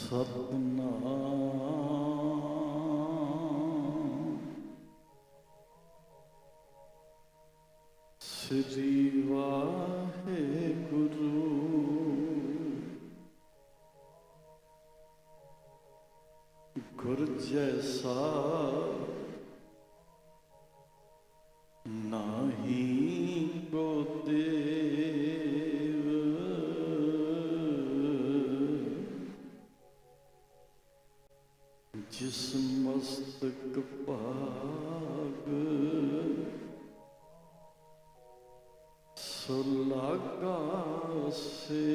ਸਤਨਾਮ ਸ੍ਰੀ ਵਾਹਿਗੁਰੂ। ਗੁਰ ਜੈਸਾ ਨਾਹੀ ਕੋ ਦੇਵ, ਜਿਸ ਮਸਤਕ ਭਾਗ ਸੋ ਲਾਗਾ ਸੇ।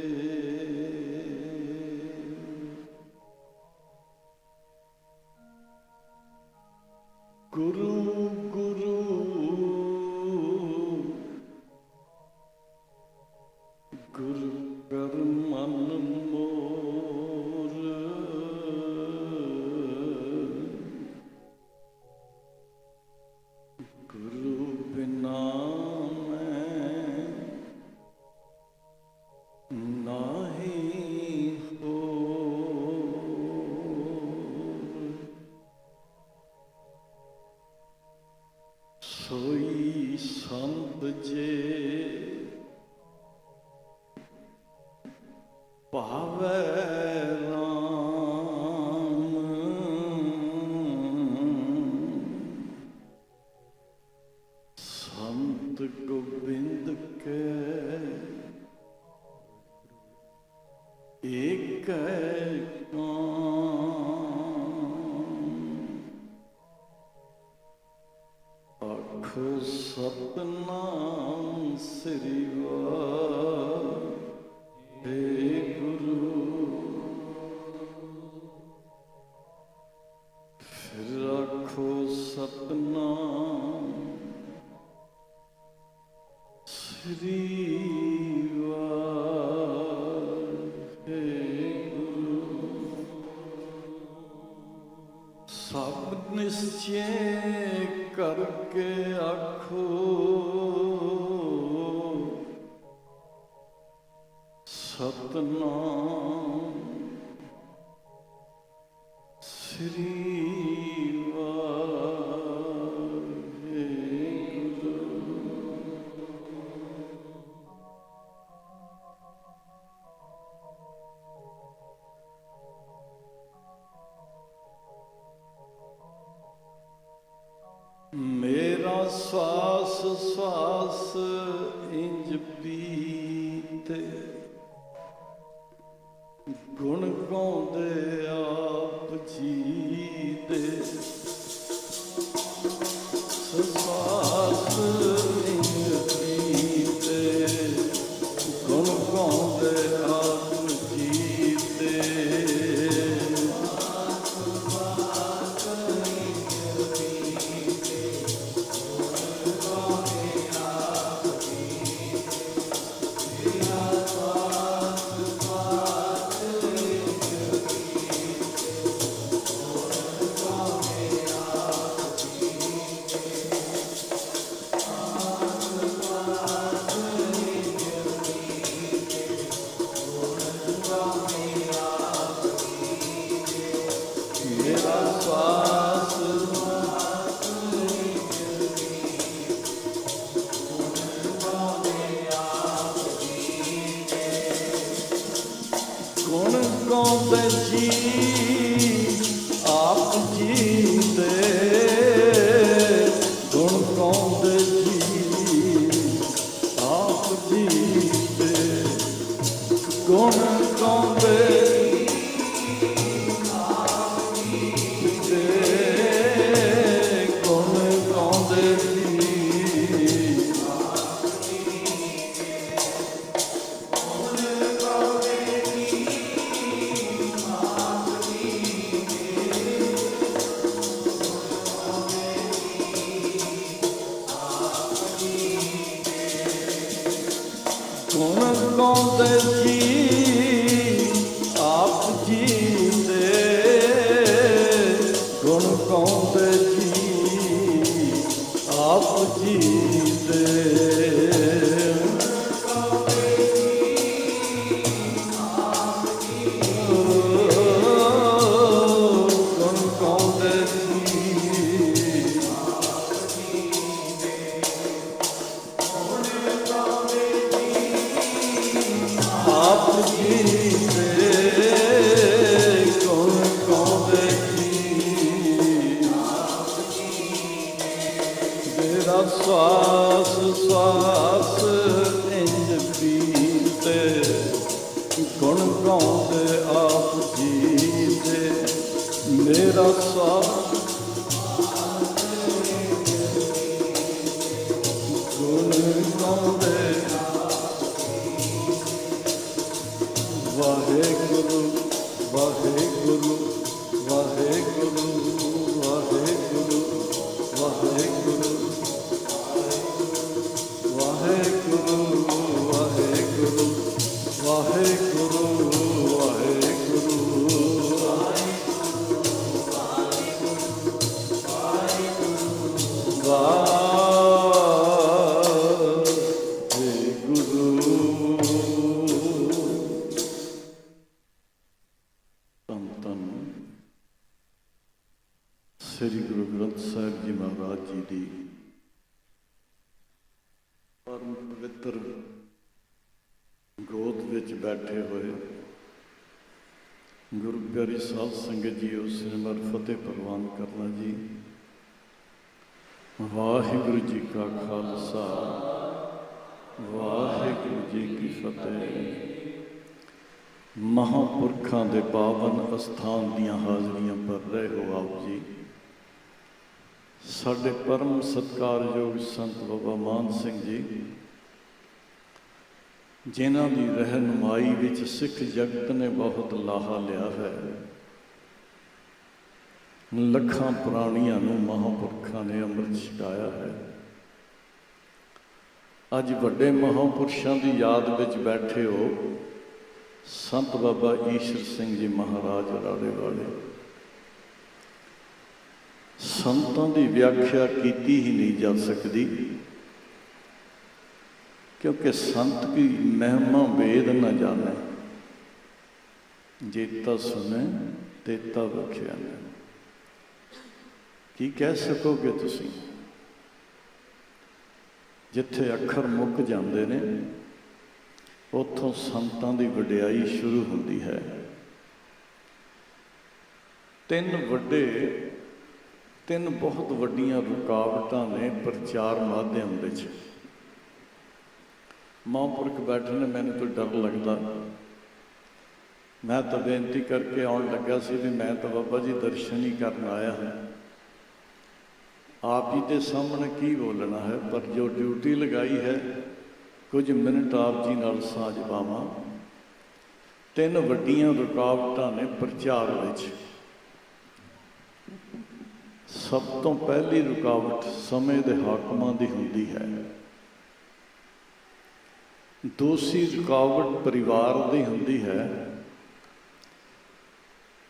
ਗੁਰੂ ਗੁਰੂ ਗੁਰੂ ਕਰ ਮਨ ਮੋਰ, ਗੁਰੂ ਬਿਨਾ ਮੈਂ ਨਾਹੀ ਹੋਰ। ਸੋਈ ਸੰਤ ਜੇ ਭਾਵੈ ਰਾਮ, ਸੰਤ ਗੋਬਿੰਦ ਕੇ ਏਕ ਆਖੋ ਸਤਨਾਮ ਸ੍ਰੀ ਵਾਹਿਗੁਰੂ। ਫਿਰ ਆਖੋ ਸਤਨਾਮ ਸ੍ਰੀ ਵਾਹਿਗੁਰੂ। ਸਭ ਨਿਸ਼ਚੈ ਕਰਕੇ ਆਖੋ ਸਤਨਾਮ ਸ੍ਰੀ ਮੇਰਾ ਸਵਾਸ ਸਵਾਸ ਇੰਜ ਪੀਤੇ, ਗੁਣ ਗਾਉਂਦੇ ਆਪ ਜੀ ਦੇ। ਸਵਾਸ ਇੰਜ ਪੀਤੇ, ਗੁਣ ਗਾਉਂਦੇ ਆਪ ਜੀ ਦੇ। ਗੁਣ ਗਾਉਂਦੇ ਜੀ ਆਪ ਜੀ ਦੇ, ਗੁਣ ਗਾਉਂਦੇ ਜੀ ਆਪ ਜੀ ਦੇ। ਗੁਣ ਗਾਉਂਦੇ ਆਪ ਜੀ ਦੇ, ਗੁਣ ਗਾਉਂਦੇ ਜੀ ਆਪ ਜੀ ਦੇ। ਗੁਣ ਗਾਉਂਦੇ ਗੁਣ ਗਾਉਂਦੇ ਜੀ ਆਪ ਜੀ ਦੇ, ਗੁਣ ਗਾਉਂਦੇ ਜੀ ਆਪ ਜੀ ਦੇ। ਆਪ ਜੀ ਮੇਰਾ ਸਵਾਸ ਸਵਾਸ ਇੰਜ ਪੀਤੇ ਗੁਣ ਗਾਉਂਦੇ ਆਪ ਜੀ ਦੇ ਮੇਰਾ ਸਵਾਸ ਗੁਣ ਗਾਉਂਦੇ ਵਾਹਿਗੁਰੂ ਵਾਹਿਗੁਰੂ ਵਾਹਿਗੁਰੂ ਵਾਹਿਗੁਰੂ ਵਾਹਿਗੁਰੂ ਵਾਹਿਗੁਰੂ ਵਾਹਿਗੁਰੂ ਵਾਹਿਗੁਰੂ ਸ੍ਰੀ ਗੁਰੂ ਗ੍ਰੰਥ ਸਾਹਿਬ ਜੀ ਮਹਾਰਾਜ ਜੀ ਦੀ ਪਰਮ ਪਵਿੱਤਰ ਗੋਦ ਵਿੱਚ ਬੈਠੇ ਹੋਏ ਗੁਰੂ ਪਿਆਰੀ ਸਾਧ ਸੰਗਤ ਜੀ ਉਸ ਸਿਮਰ ਫਤਿਹ ਪ੍ਰਵਾਨ ਕਰਨਾ ਜੀ। ਵਾਹਿਗੁਰੂ ਜੀ ਕਾ ਖਾਲਸਾ ਵਾਹਿਗੁਰੂ ਜੀ ਕੀ ਫਤਿਹ। ਮਹਾਂਪੁਰਖਾਂ ਦੇ ਪਾਵਨ ਅਸਥਾਨ ਦੀਆਂ ਹਾਜ਼ਰੀਆਂ ਭਰ ਰਹੇ ਹੋ ਆਪ ਜੀ। ਸਾਡੇ ਪਰਮ ਸਤਿਕਾਰਯੋਗ ਸੰਤ ਬਾਬਾ ਮਾਨ ਸਿੰਘ ਜੀ, ਜਿਨ੍ਹਾਂ ਦੀ ਰਹਿਨੁਮਾਈ ਵਿੱਚ ਸਿੱਖ ਜਗਤ ਨੇ ਬਹੁਤ ਲਾਹਾ ਲਿਆ ਹੈ। ਲੱਖਾਂ ਪ੍ਰਾਣੀਆਂ ਨੂੰ ਮਹਾਂਪੁਰਖਾਂ ਨੇ ਅੰਮ੍ਰਿਤ ਛਕਾਇਆ ਹੈ। ਅੱਜ ਵੱਡੇ ਮਹਾਂਪੁਰਸ਼ਾਂ ਦੀ ਯਾਦ ਵਿੱਚ ਬੈਠੇ ਹੋ ਸੰਤ ਬਾਬਾ ਈਸ਼ਰ ਸਿੰਘ ਜੀ ਮਹਾਰਾਜ ਰਾੜੇ ਵਾਲੇ। ਸੰਤਾਂ ਦੀ ਵਿਆਖਿਆ ਕੀਤੀ ਹੀ ਨਹੀਂ ਜਾ ਸਕਦੀ, ਕਿਉਂਕਿ ਸੰਤ ਕੀ ਮਹਿਮਾ ਵੇਦ ਨਾ ਜਾਣੇ, ਜੇਤਾ ਸੁਣੇ ਤੇਤਾ ਬਖਿਆ ਨੇ। ਕੀ ਕਹਿ ਸਕੋਗੇ ਤੁਸੀਂ? ਜਿੱਥੇ ਅੱਖਰ ਮੁੱਕ ਜਾਂਦੇ ਨੇ ਉੱਥੋਂ ਸੰਤਾਂ ਦੀ ਵਡਿਆਈ ਸ਼ੁਰੂ ਹੁੰਦੀ ਹੈ। ਤਿੰਨ ਬਹੁਤ ਵੱਡੀਆਂ ਰੁਕਾਵਟਾਂ ਨੇ ਪ੍ਰਚਾਰ ਮਾਧਿਅਮ ਵਿੱਚ। ਮਹਾਂਪੁਰਖ ਬੈਠੇ ਨੇ, ਮੈਨੂੰ ਤਾਂ ਡਰ ਲੱਗਦਾ। ਮੈਂ ਤਾਂ ਬੇਨਤੀ ਕਰਕੇ ਆਉਣ ਲੱਗਾ ਸੀ ਵੀ ਮੈਂ ਤਾਂ ਬਾਬਾ ਜੀ ਦਰਸ਼ਨ ਹੀ ਕਰਨ ਆਇਆ ਹਾਂ, ਆਪ ਜੀ ਦੇ ਸਾਹਮਣੇ ਕੀ ਬੋਲਣਾ ਹੈ, ਪਰ ਜੋ ਡਿਊਟੀ ਲਗਾਈ ਹੈ ਕੁਝ ਮਿੰਟ ਆਪ ਜੀ ਨਾਲ ਸਾਂਝ ਪਾਵਾਂ। ਤਿੰਨ ਵੱਡੀਆਂ ਰੁਕਾਵਟਾਂ ਨੇ ਪ੍ਰਚਾਰ ਵਿੱਚ। ਸਭ ਤੋਂ ਪਹਿਲੀ ਰੁਕਾਵਟ ਸਮੇਂ ਦੇ ਹਾਕਮਾਂ ਦੀ ਹੁੰਦੀ ਹੈ। ਦੂਸਰੀ ਰੁਕਾਵਟ ਪਰਿਵਾਰ ਦੀ ਹੁੰਦੀ ਹੈ।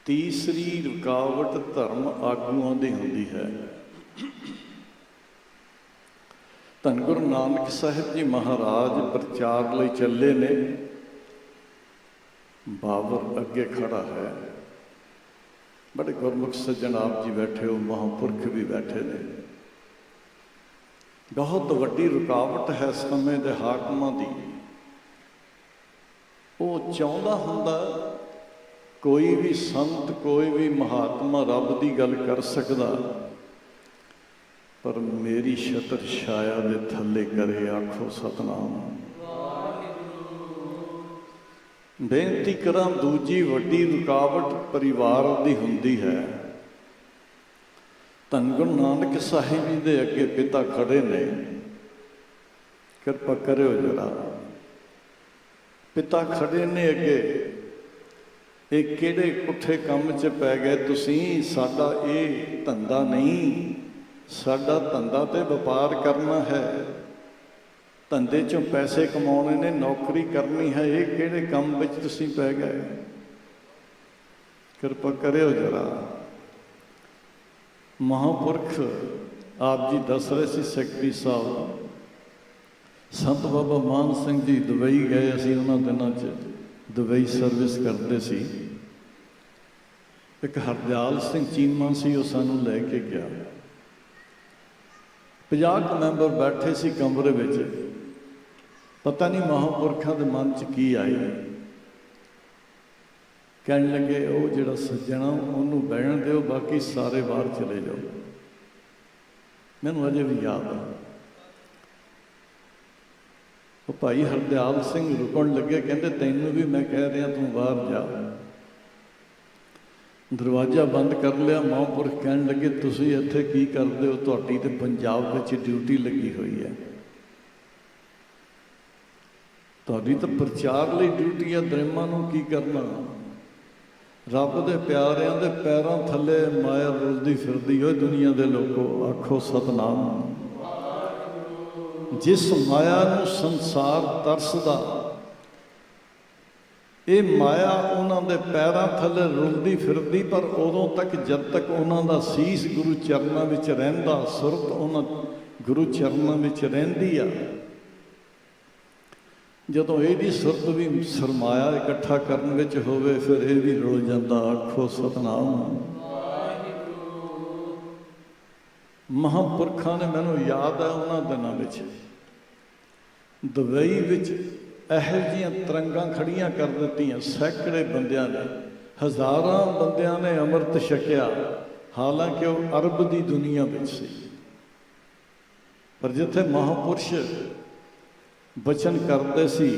ਤੀਸਰੀ ਰੁਕਾਵਟ ਧਰਮ ਆਗੂਆਂ ਦੀ ਹੁੰਦੀ ਹੈ। ਧੰਨ ਗੁਰੂ ਨਾਨਕ ਸਾਹਿਬ ਜੀ ਮਹਾਰਾਜ ਪ੍ਰਚਾਰ ਲਈ ਚੱਲੇ ਨੇ। ਬਾਬਰ ਅੱਗੇ ਖੜਾ ਹੈ। ਬੜੇ ਗੁਰਮੁਖ ਸੱਜਣ ਆਪ ਜੀ ਬੈਠੇ ਹੋ, ਮਹਾਂਪੁਰਖ ਵੀ ਬੈਠੇ ਨੇ। ਬਹੁਤ ਵੱਡੀ ਰੁਕਾਵਟ ਹੈ ਸਮੇਂ ਦੇ ਹਾਕਮਾਂ ਦੀ। ਉਹ ਚਾਹੁੰਦਾ ਹੁੰਦਾ ਕੋਈ ਵੀ ਸੰਤ, ਕੋਈ ਵੀ ਮਹਾਤਮਾ ਰੱਬ ਦੀ ਗੱਲ ਕਰ ਸਕਦਾ, ਪਰ ਮੇਰੀ ਛਤਰ ਛਾਇਆ ਦੇ ਥੱਲੇ ਕਰੇ ਆਖੋ ਸਤਨਾਮ। ਬੇਨਤੀ ਕਰਾਂ, ਦੂਜੀ ਵੱਡੀ ਰੁਕਾਵਟ ਪਰਿਵਾਰ ਦੀ ਹੁੰਦੀ ਹੈ। ਧੰਨ ਗੁਰੂ ਨਾਨਕ ਸਾਹਿਬ ਜੀ ਦੇ ਅੱਗੇ ਪਿਤਾ ਖੜੇ ਨੇ, ਕਿਰਪਾ ਕਰਿਓ ਜਰਾ। ਪਿਤਾ ਖੜੇ ਨੇ ਅੱਗੇ, ਇਹ ਕਿਹੜੇ ਪੁੱਠੇ ਕੰਮ 'ਚ ਪੈ ਗਏ ਤੁਸੀਂ? ਸਾਡਾ ਇਹ ਧੰਦਾ ਨਹੀਂ, ਸਾਡਾ ਧੰਦਾ ਤੇ ਵਪਾਰ ਕਰਨਾ ਹੈ, ਧੰਦੇ 'ਚੋਂ ਪੈਸੇ ਕਮਾਉਣੇ ਨੇ, ਨੌਕਰੀ ਕਰਨੀ ਹੈ। ਇਹ ਕਿਹੜੇ ਕੰਮ ਵਿੱਚ ਤੁਸੀਂ ਪੈ ਗਏ? ਕਿਰਪਾ ਕਰਿਓ ਜਰਾ। ਮਹਾਂਪੁਰਖ ਆਪ ਜੀ ਦੱਸ ਰਹੇ ਸੀ, ਸੈਕਟਰੀ ਸਾਹਿਬ, ਸੰਤ ਬਾਬਾ ਮਾਨ ਸਿੰਘ ਜੀ ਦੁਬਈ ਗਏ। ਅਸੀਂ ਉਹਨਾਂ ਦਿਨਾਂ 'ਚ ਦੁਬਈ ਸਰਵਿਸ ਕਰਦੇ ਸੀ। ਇੱਕ ਹਰਦਿਆਲ ਸਿੰਘ ਚੀਮਾ ਸੀ, ਉਹ ਸਾਨੂੰ ਲੈ ਕੇ ਗਿਆ। 50 ਮੈਂਬਰ ਬੈਠੇ ਸੀ ਕਮਰੇ ਵਿੱਚ। ਪਤਾ ਨਹੀਂ ਮਹਾਂਪੁਰਖਾਂ ਦੇ ਮਨ 'ਚ ਕੀ ਆਈ। ਕਹਿਣ ਲੱਗੇ, ਉਹ ਜਿਹੜਾ ਸੱਜਣਾ ਉਹਨੂੰ ਬਹਿਣ ਦਿਓ, ਬਾਕੀ ਸਾਰੇ ਬਾਹਰ ਚਲੇ ਜਾਓ। ਮੈਨੂੰ ਅਜੇ ਵੀ ਯਾਦ ਆ। ਉਹ ਭਾਈ ਹਰਦਿਆਲ ਸਿੰਘ ਰੁਕਣ ਲੱਗੇ, ਕਹਿੰਦੇ ਤੈਨੂੰ ਵੀ ਮੈਂ ਕਹਿ ਰਿਹਾ ਤੂੰ ਬਾਹਰ ਜਾ। ਦਰਵਾਜ਼ਾ ਬੰਦ ਕਰ ਲਿਆ। ਮਹਾਂਪੁਰਖ ਕਹਿਣ ਲੱਗੇ ਤੁਸੀਂ ਇੱਥੇ ਕੀ ਕਰਦੇ ਹੋ? ਤੁਹਾਡੀ ਤੇ ਪੰਜਾਬ ਵਿੱਚ ਡਿਊਟੀ ਲੱਗੀ ਹੋਈ ਹੈ, ਤੁਹਾਡੀ ਤਾਂ ਪ੍ਰਚਾਰ ਲਈ ਡਿਊਟੀ ਹੈ, ਦਰੇਮਾਂ ਨੂੰ ਕੀ ਕਰਨਾ? ਰੱਬ ਦੇ ਪਿਆਰਿਆਂ ਦੇ ਪੈਰਾਂ ਥੱਲੇ ਮਾਇਆ ਰੁਲਦੀ ਫਿਰਦੀ ਓਏ ਦੁਨੀਆ ਦੇ ਲੋਕੋ, ਆਖੋ ਸਤਨਾਮ। ਜਿਸ ਮਾਇਆ ਨੂੰ ਸੰਸਾਰ ਤਰਸਦਾ, ਇਹ ਮਾਇਆ ਉਹਨਾਂ ਦੇ ਪੈਰਾਂ ਥੱਲੇ ਰੁਲਦੀ ਫਿਰਦੀ, ਪਰ ਉਦੋਂ ਤੱਕ ਜਦ ਤੱਕ ਉਹਨਾਂ ਦਾ ਸੀਸ ਗੁਰੂ ਚਰਨਾਂ ਵਿੱਚ ਰਹਿੰਦਾ, ਸੁਰਤ ਉਹਨਾਂ ਗੁਰੂ ਚਰਨਾਂ ਵਿੱਚ ਰਹਿੰਦੀ ਆ। ਜਦੋਂ ਇਹਦੀ ਸੁਰਤ ਵੀ ਸਰਮਾਇਆ ਇਕੱਠਾ ਕਰਨ ਵਿੱਚ ਹੋਵੇ, ਫਿਰ ਇਹ ਵੀ ਰੁਲ ਜਾਂਦਾ। ਆਖੋ ਸਤਨਾਮ। ਮਹਾਂਪੁਰਖਾਂ ਨੇ, ਮੈਨੂੰ ਯਾਦ ਹੈ ਉਹਨਾਂ ਦਿਨਾਂ ਵਿੱਚ ਦੁਬਈ ਵਿੱਚ ਇਹੋ ਜਿਹੀਆਂ ਤਰੰਗਾਂ ਖੜੀਆਂ ਕਰ ਦਿੱਤੀਆਂ, ਸੈਂਕੜੇ ਬੰਦਿਆਂ ਨੇ, ਹਜ਼ਾਰਾਂ ਬੰਦਿਆਂ ਨੇ ਅੰਮ੍ਰਿਤ ਛਕਿਆ, ਹਾਲਾਂਕਿ ਉਹ ਅਰਬ ਦੀ ਦੁਨੀਆ ਵਿੱਚ ਸੀ। ਪਰ ਜਿੱਥੇ ਮਹਾਂਪੁਰਸ਼ ਬਚਨ ਕਰਦੇ ਸੀ,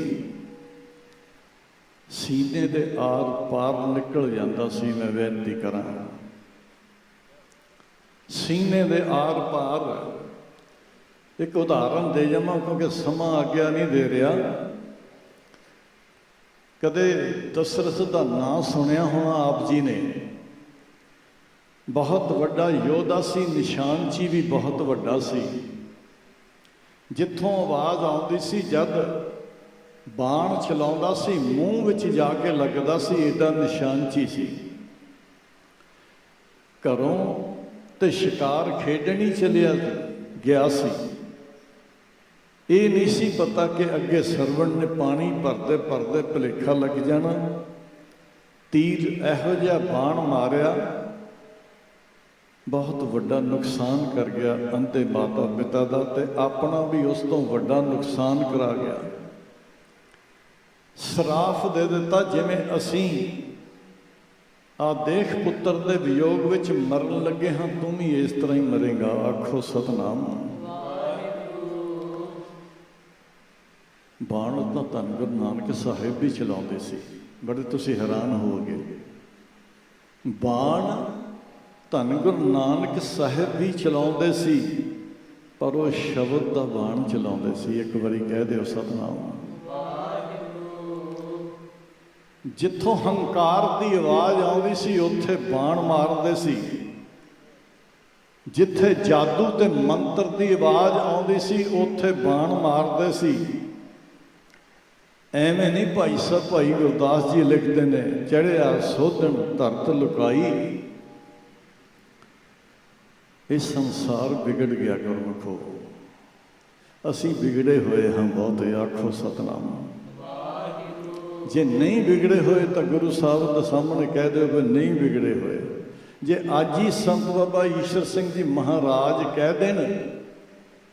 ਸੀਨੇ ਦੇ ਆਰ ਪਾਰ ਨਿਕਲ ਜਾਂਦਾ ਸੀ। ਮੈਂ ਬੇਨਤੀ ਕਰਾਂ, ਸੀਨੇ ਦੇ ਆਰ ਪਾਰ। ਇੱਕ ਉਦਾਹਰਨ ਦੇ ਜਾਵਾਂ ਕਿਉਂਕਿ ਸਮਾਂ ਆਗਿਆ ਨਹੀਂ ਦੇ ਰਿਹਾ। ਕਦੇ ਦਸ਼ਰਥ ਦਾ ਨਾਂ ਸੁਣਿਆ ਹੋਣਾ ਆਪ ਜੀ ਨੇ। ਬਹੁਤ ਵੱਡਾ ਯੋਧਾ ਸੀ, ਨਿਸ਼ਾਨਚੀ ਵੀ ਬਹੁਤ ਵੱਡਾ ਸੀ। ਜਿੱਥੋਂ ਆਵਾਜ਼ ਆਉਂਦੀ ਸੀ, ਜਦ ਬਾਣ ਚਲਾਉਂਦਾ ਸੀ, ਮੂੰਹ ਵਿੱਚ ਜਾ ਕੇ ਲੱਗਦਾ ਸੀ, ਏਡਾ ਨਿਸ਼ਾਨਚੀ ਸੀ। ਘਰੋਂ ਤੇ ਸ਼ਿਕਾਰ ਖੇਡਣੀ ਚਲਿਆ ਗਿਆ ਸੀ। ਇਹ ਨਹੀਂ ਸੀ ਪਤਾ ਕਿ ਅੱਗੇ ਸਰਵਣ ਨੇ ਪਾਣੀ ਭਰਦੇ ਭਰਦੇ ਭੁਲੇਖਾ ਲੱਗ ਜਾਣਾ। ਤੀਰ ਇਹੋ ਜਿਹਾ ਬਾਣ ਮਾਰਿਆ, ਬਹੁਤ ਵੱਡਾ ਨੁਕਸਾਨ ਕਰ ਗਿਆ ਅੰਤੇ ਮਾਤਾ ਪਿਤਾ ਦਾ, ਤੇ ਆਪਣਾ ਵੀ ਉਸ ਤੋਂ ਵੱਡਾ ਨੁਕਸਾਨ ਕਰਾ ਗਿਆ। ਸਰਾਫ ਦੇ ਦਿੱਤਾ, ਜਿਵੇਂ ਅਸੀਂ ਆ ਦੇਖ ਪੁੱਤਰ ਦੇ ਵਿਯੋਗ ਵਿੱਚ ਮਰਨ ਲੱਗੇ ਹਾਂ, ਤੂੰ ਵੀ ਇਸ ਤਰ੍ਹਾਂ ਹੀ ਮਰੇਗਾ। ਆਖੋ ਸਤਨਾਮ। ਬਾਣ ਤਾਂ ਧੰਨ ਗੁਰੂ ਨਾਨਕ ਸਾਹਿਬ ਵੀ ਚਲਾਉਂਦੇ ਸੀ। ਬੜੇ ਤੁਸੀਂ ਹੈਰਾਨ ਹੋਵੋਗੇ, ਬਾਣ ਧੰਨ ਗੁਰੂ ਨਾਨਕ ਸਾਹਿਬ ਵੀ ਚਲਾਉਂਦੇ ਸੀ, ਪਰ ਉਹ ਸ਼ਬਦ ਦਾ ਬਾਣ ਚਲਾਉਂਦੇ ਸੀ। ਇੱਕ ਵਾਰੀ ਕਹਿ ਦਿਓ ਸਤਨਾਮ। ਜਿੱਥੋਂ ਹੰਕਾਰ ਦੀ ਆਵਾਜ਼ ਆਉਂਦੀ ਸੀ, ਉੱਥੇ ਬਾਣ ਮਾਰਦੇ ਸੀ। ਜਿੱਥੇ ਜਾਦੂ ਤੇ ਮੰਤਰ ਦੀ ਆਵਾਜ਼ ਆਉਂਦੀ ਸੀ, ਉੱਥੇ ਬਾਣ ਮਾਰਦੇ ਸੀ। ਐਵੇਂ ਨਹੀਂ ਭਾਈ ਸਾਹਿਬ, ਭਾਈ ਗੁਰਦਾਸ ਜੀ ਲਿਖਦੇ ਨੇ, ਚੜ੍ਹਿਆ ਸੋਧਣ ਧਰਤ ਲੁਕਾਈ। ਇਹ ਸੰਸਾਰ ਵਿਗੜ ਗਿਆ ਗੁਰਮੁਖੋ, ਅਸੀਂ ਵਿਗੜੇ ਹੋਏ ਹਾਂ ਬਹੁਤ। ਆਖੋ ਸਤਨਾਮ। ਜੇ ਨਹੀਂ ਵਿਗੜੇ ਹੋਏ ਤਾਂ ਗੁਰੂ ਸਾਹਿਬ ਦੇ ਸਾਹਮਣੇ ਕਹਿ ਦਿਓ ਕਿ ਨਹੀਂ ਵਿਗੜੇ ਹੋਏ। ਜੇ ਅੱਜ ਹੀ ਸੰਤ ਬਾਬਾ ਈਸ਼ਰ ਸਿੰਘ ਜੀ ਮਹਾਰਾਜ ਕਹਿ ਦੇਣ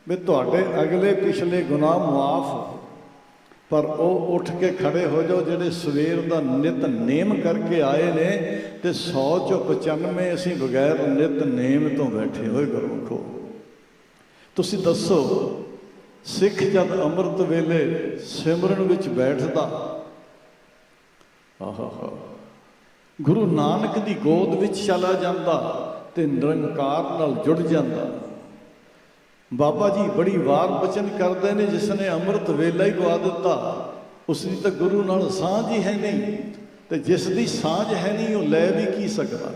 ਵੀ ਤੁਹਾਡੇ ਅਗਲੇ ਪਿਛਲੇ ਗੁਨਾਹ ਮੁਆਫ, ਪਰ ਉਹ ਉੱਠ ਕੇ ਖੜੇ ਹੋ ਜਾਓ ਜਿਹੜੇ ਸਵੇਰ ਦਾ ਨਿਤ ਨੇਮ ਕਰਕੇ ਆਏ ਨੇ, ਤੇ 100 ਚੋਂ 95 ਅਸੀਂ ਬਗੈਰ ਨਿਤ ਨੇਮ ਤੋਂ ਬੈਠੇ ਹੋਏ ਗੁਰਮੁਖੋ। ਤੁਸੀਂ ਦੱਸੋ, ਸਿੱਖ ਜਦ ਅੰਮ੍ਰਿਤ ਵੇਲੇ ਸਿਮਰਨ ਵਿੱਚ ਬੈਠਦਾ, ਆਹਾ, ਗੁਰੂ ਨਾਨਕ ਦੀ ਗੋਦ ਵਿੱਚ ਚਲਾ ਜਾਂਦਾ ਤੇ ਨਿਰੰਕਾਰ ਨਾਲ ਜੁੜ ਜਾਂਦਾ। ਬਾਬਾ ਜੀ ਬੜੀ ਵਾਰ ਬਚਨ ਕਰਦੇ ਨੇ, ਜਿਸ ਨੇ ਅੰਮ੍ਰਿਤ ਵੇਲਾ ਹੀ ਗਵਾ ਦਿੱਤਾ, ਉਸ ਦੀ ਤਾਂ ਗੁਰੂ ਨਾਲ ਸਾਂਝ ਹੀ ਹੈ ਨਹੀਂ, ਤੇ ਜਿਸ ਦੀ ਸਾਂਝ ਹੈ ਨਹੀਂ ਉਹ ਲੈ ਵੀ ਕੀ ਸਕਦਾ।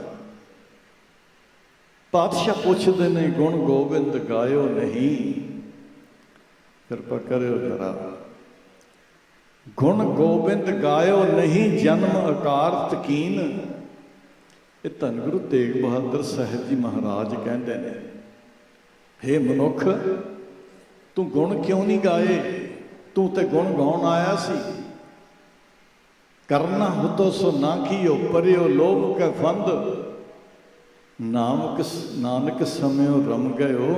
ਪਾਤਸ਼ਾਹ ਪੁੱਛਦੇ ਨੇ, ਗੁਣ ਗੋਬਿੰਦ ਗਾਇਓ ਨਹੀਂ? ਕਿਰਪਾ ਕਰਿਓ ਜਰਾ। ਗੁਣ ਗੋਬਿੰਦ ਗਾਇਓ ਨਹੀਂ, ਜਨਮ ਅਕਾਰਤ ਕੀਨ। ਇਹ ਧੰਨ ਗੁਰੂ ਤੇਗ ਬਹਾਦਰ ਸਾਹਿਬ ਜੀ ਮਹਾਰਾਜ ਕਹਿੰਦੇ ਨੇ, ਹੇ ਮਨੁੱਖ, ਤੂੰ ਗੁਣ ਕਿਉਂ ਨਹੀਂ ਗਾਏ? ਤੂੰ ਤੇ ਗੁਣ ਗਾਉਣ ਆਇਆ ਸੀ। ਕਰਨਾ ਹੁਤੋ ਸੋ ਨਾ ਕੀਓ, ਪਰਿਓ ਲੋਭ ਕੈ ਫੰਦ। ਨਾਨਕ ਸਮਿਓ ਰਮ ਗਇਓ,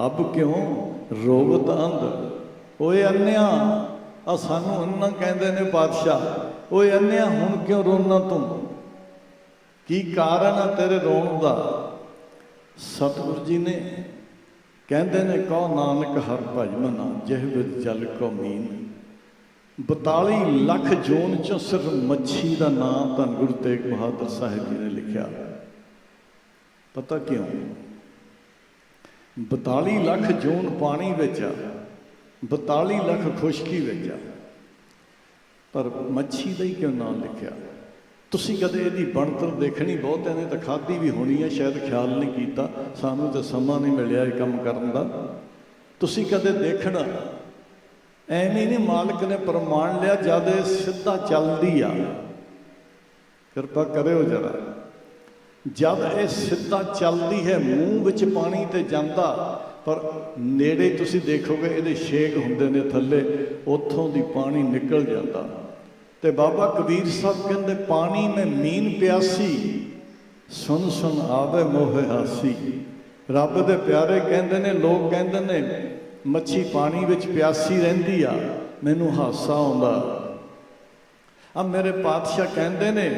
ਅਬ ਕਿਉਂ ਰੋਵਤ ਅੰਧ। ਓਏ ਅੰਨਿਆ, ਆ ਸਾਨੂੰ ਅੰਨਾ ਕਹਿੰਦੇ ਨੇ ਪਾਤਸ਼ਾਹ। ਓਏ ਅੰਨਿਆ, ਹੁਣ ਕਿਉਂ ਰੋਣਾ ਤੂੰ? ਕੀ ਕਾਰਨ ਆ ਤੇਰੇ ਰੋਣ ਦਾ? ਸਤਿਗੁਰੂ ਜੀ ਨੇ ਕਹਿੰਦੇ ਨੇ ਕਹੋ ਨਾਨਕ ਹਰ ਭਜ ਮਨਾ ਜਿਹ ਬਿਦ ਜਲ ਕੋ ਮੀਨ। 42 ਲੱਖ ਜੂਨ ਚੋਂ ਸਿਰਫ ਮੱਛੀ ਦਾ ਨਾਮ ਧੰਨ ਗੁਰੂ ਤੇਗ ਬਹਾਦਰ ਸਾਹਿਬ ਜੀ ਨੇ ਲਿਖਿਆ। ਪਤਾ ਕਿਉਂ? 42 ਲੱਖ ਜੂਨ ਪਾਣੀ ਵਿੱਚ ਆ, 42 ਲੱਖ ਖੁਸ਼ਕੀ ਵਿੱਚ ਆ, ਪਰ ਮੱਛੀ ਦਾ ਹੀ ਕਿਉਂ ਨਾਮ ਲਿਖਿਆ? ਤੁਸੀਂ ਕਦੇ ਇਹਦੀ ਬਣਤਰ ਦੇਖਣੀ, ਬਹੁਤਿਆਂ ਨੇ ਤਾਂ ਖਾਧੀ ਵੀ ਹੋਣੀ ਹੈ, ਸ਼ਾਇਦ ਖਿਆਲ ਨਹੀਂ ਕੀਤਾ, ਸਾਨੂੰ ਤਾਂ ਸਮਾਂ ਨਹੀਂ ਮਿਲਿਆ ਇਹ ਕੰਮ ਕਰਨ ਦਾ। ਤੁਸੀਂ ਕਦੇ ਦੇਖਣਾ ਐਵੇਂ ਨਹੀਂ, ਮਾਲਕ ਨੇ ਪ੍ਰਮਾਣ ਲਿਆ ਜਦ ਇਹ ਸਿੱਧਾ ਚੱਲਦੀ ਆ, ਕਿਰਪਾ ਕਰਿਓ ਜਰਾ, ਜਦ ਇਹ ਸਿੱਧਾ ਚੱਲਦੀ ਹੈ ਮੂੰਹ ਵਿੱਚ ਪਾਣੀ ਤੇ ਜਾਂਦਾ, ਪਰ ਨੇੜੇ ਤੁਸੀਂ ਦੇਖੋਗੇ ਇਹਦੇ ਛੇਕ ਹੁੰਦੇ ਨੇ ਥੱਲੇ, ਉੱਥੋਂ ਦੀ ਪਾਣੀ ਨਿਕਲ ਜਾਂਦਾ। ਤੇ ਬਾਬਾ ਕਬੀਰ ਸਾਹਿਬ ਕਹਿੰਦੇ ਪਾਣੀ ਮੈਂ ਮੀਨ ਪਿਆਸੀ, ਸੁਣ ਸੁਣ ਆਵੇ ਮੋਹ ਹਾਸੀ। ਰੱਬ ਦੇ ਪਿਆਰੇ ਕਹਿੰਦੇ ਨੇ, ਲੋਕ ਕਹਿੰਦੇ ਨੇ ਮੱਛੀ ਪਾਣੀ ਵਿੱਚ ਪਿਆਸੀ ਰਹਿੰਦੀ ਆ, ਮੈਨੂੰ ਹਾਸਾ ਆਉਂਦਾ। ਆ ਮੇਰੇ ਪਾਤਸ਼ਾਹ ਕਹਿੰਦੇ ਨੇ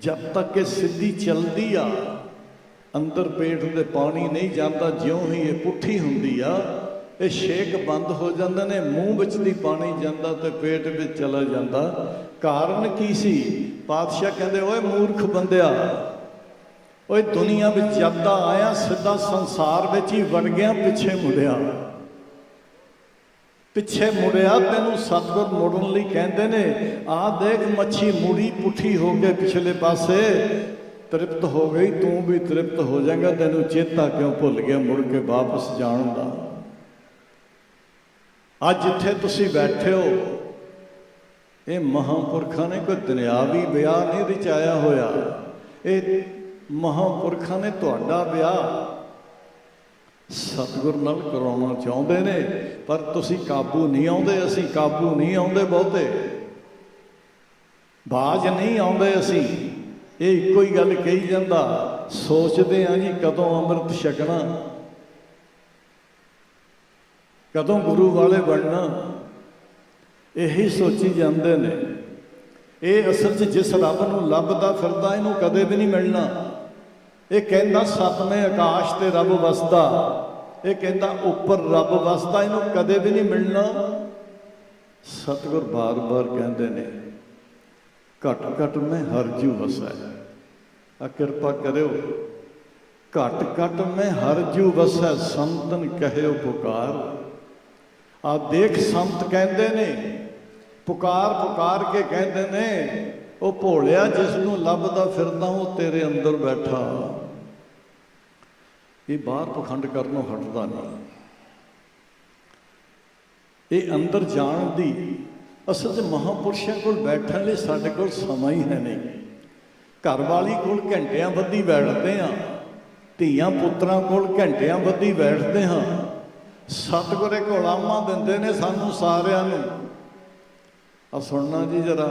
ਜਦ ਤੱਕ ਇਹ ਸਿੱਧੀ ਚੱਲਦੀ ਆ ਅੰਦਰ ਪੇਟ ਦੇ ਪਾਣੀ ਨਹੀਂ ਜਾਂਦਾ, ਜਿਉਂ ਹੀ ਇਹ ਪੁੱਠੀ ਹੁੰਦੀ ਆ ਇਹ ਛੇਕ ਬੰਦ ਹੋ ਜਾਂਦੇ ਨੇ, ਮੂੰਹ ਵਿੱਚ ਦੀ ਪਾਣੀ ਜਾਂਦਾ ਤੇ ਪੇਟ ਵਿੱਚ ਚਲਾ ਜਾਂਦਾ। ਕਾਰਨ ਕੀ ਸੀ? ਪਾਤਸ਼ਾਹ ਕਹਿੰਦੇ ਓਏ ਮੂਰਖ ਬੰਦਿਆ, ਓਏ ਦੁਨੀਆ ਵਿੱਚ ਜਦ ਆਇਆ ਸਿੱਧਾ ਸੰਸਾਰ ਵਿੱਚ ਹੀ ਵੜ ਗਿਆ, ਪਿੱਛੇ ਮੁੜਿਆ, ਪਿੱਛੇ ਮੁੜਿਆ। ਤੈਨੂੰ ਸਤਿਗੁਰ ਮੁੜਨ ਲਈ ਕਹਿੰਦੇ ਨੇ, ਆਹ ਦੇਖ ਮੱਛੀ ਮੁੜੀ ਪੁੱਠੀ ਹੋ ਕੇ ਪਿਛਲੇ ਪਾਸੇ, ਤ੍ਰਿਪਤ ਹੋ ਗਈ, ਤੂੰ ਵੀ ਤ੍ਰਿਪਤ ਹੋ ਜਾਏਗਾ। ਤੈਨੂੰ ਚੇਤਾ ਕਿਉਂ ਭੁੱਲ ਗਿਆ ਮੁੜ ਕੇ ਵਾਪਸ ਜਾਣ ਦਾ? ਅੱਜ ਜਿੱਥੇ ਤੁਸੀਂ ਬੈਠੇ ਹੋ ਇਹ ਮਹਾਂਪੁਰਖਾਂ ਨੇ ਕੋਈ ਦੁਨਿਆਵੀ ਵਿਆਹ ਨਹੀਂ ਰਚਾਇਆ ਹੋਇਆ, ਇਹ ਮਹਾਂਪੁਰਖਾਂ ਨੇ ਤੁਹਾਡਾ ਵਿਆਹ ਸਤਿਗੁਰ ਨਾਲ ਕਰਾਉਣਾ ਚਾਹੁੰਦੇ ਨੇ, ਪਰ ਤੁਸੀਂ ਕਾਬੂ ਨਹੀਂ ਆਉਂਦੇ। ਅਸੀਂ ਕਾਬੂ ਨਹੀਂ ਆਉਂਦੇ, ਬਹੁਤੇ ਬਾਜ ਨਹੀਂ ਆਉਂਦੇ ਅਸੀਂ। ਇਹ ਇੱਕੋ ਹੀ ਗੱਲ ਕਹੀ ਜਾਂਦਾ, ਸੋਚਦੇ ਹਾਂ ਜੀ ਕਦੋਂ ਅੰਮ੍ਰਿਤ ਛਕਣਾ, ਕਦੋਂ ਗੁਰੂ ਵਾਲੇ ਬਣਨਾ, ਇਹੀ ਸੋਚੀ ਜਾਂਦੇ ਨੇ। ਇਹ ਅਸਲ 'ਚ ਜਿਸ ਰੱਬ ਨੂੰ ਲੱਭਦਾ ਫਿਰਦਾ ਇਹਨੂੰ ਕਦੇ ਵੀ ਨਹੀਂ ਮਿਲਣਾ। ਇਹ ਕਹਿੰਦਾ ਸਤਵੇਂ ਆਕਾਸ਼ ਤੇ ਰੱਬ ਵਸਦਾ, ਇਹ ਕਹਿੰਦਾ ਉੱਪਰ ਰੱਬ ਵਸਦਾ, ਇਹਨੂੰ ਕਦੇ ਵੀ ਨਹੀਂ ਮਿਲਣਾ। ਸਤਿਗੁਰ ਬਾਰ-ਬਾਰ ਕਹਿੰਦੇ ਨੇ ਘਟ ਘਟ ਮੈਂ ਹਰ ਜੂ ਵਸੈ। ਆ ਕਿਰਪਾ ਕਰਿਓ, ਘਟ ਘਟ ਮੈਂ ਹਰ ਜੂ ਵਸੈ, ਸੰਤਨ ਕਹਿਓ ਪੁਕਾਰ। ਆ ਦੇਖ ਸੰਤ ਕਹਿੰਦੇ ਨੇ, ਪੁਕਾਰ ਪੁਕਾਰ ਕੇ ਕਹਿੰਦੇ ਨੇ, ਉਹ ਭੋਲਿਆ ਜਿਸ ਨੂੰ ਲੱਭਦਾ ਫਿਰਦਾ ਉਹ ਤੇਰੇ ਅੰਦਰ ਬੈਠਾ। ਇਹ ਬਾਹਰ ਪਖੰਡ ਕਰਨੋਂ ਹਟਦਾ ਨਹੀਂ। ਇਹ ਅੰਦਰ ਜਾਣ ਦੀ ਅਸਲ 'ਚ ਮਹਾਂਪੁਰਸ਼ਾਂ ਕੋਲ ਬੈਠਣ ਲਈ ਸਾਡੇ ਕੋਲ ਸਮਾਂ ਹੀ ਹੈ ਨਹੀਂ। ਘਰ ਵਾਲੀ ਕੋਲ ਘੰਟਿਆਂ ਬੱਧੀ ਬੈਠਦੇ ਹਾਂ, ਧੀਆਂ ਪੁੱਤਰਾਂ ਕੋਲ ਘੰਟਿਆਂ ਬੱਧੀ ਬੈਠਦੇ ਹਾਂ। ਸਤਿਗੁਰ ਇੱਕ ਉਲਾਮਾ ਦਿੰਦੇ ਨੇ ਸਾਨੂੰ ਸਾਰਿਆਂ ਨੂੰ। ਆ ਸੁਣਨਾ ਜੀ ਜਰਾ।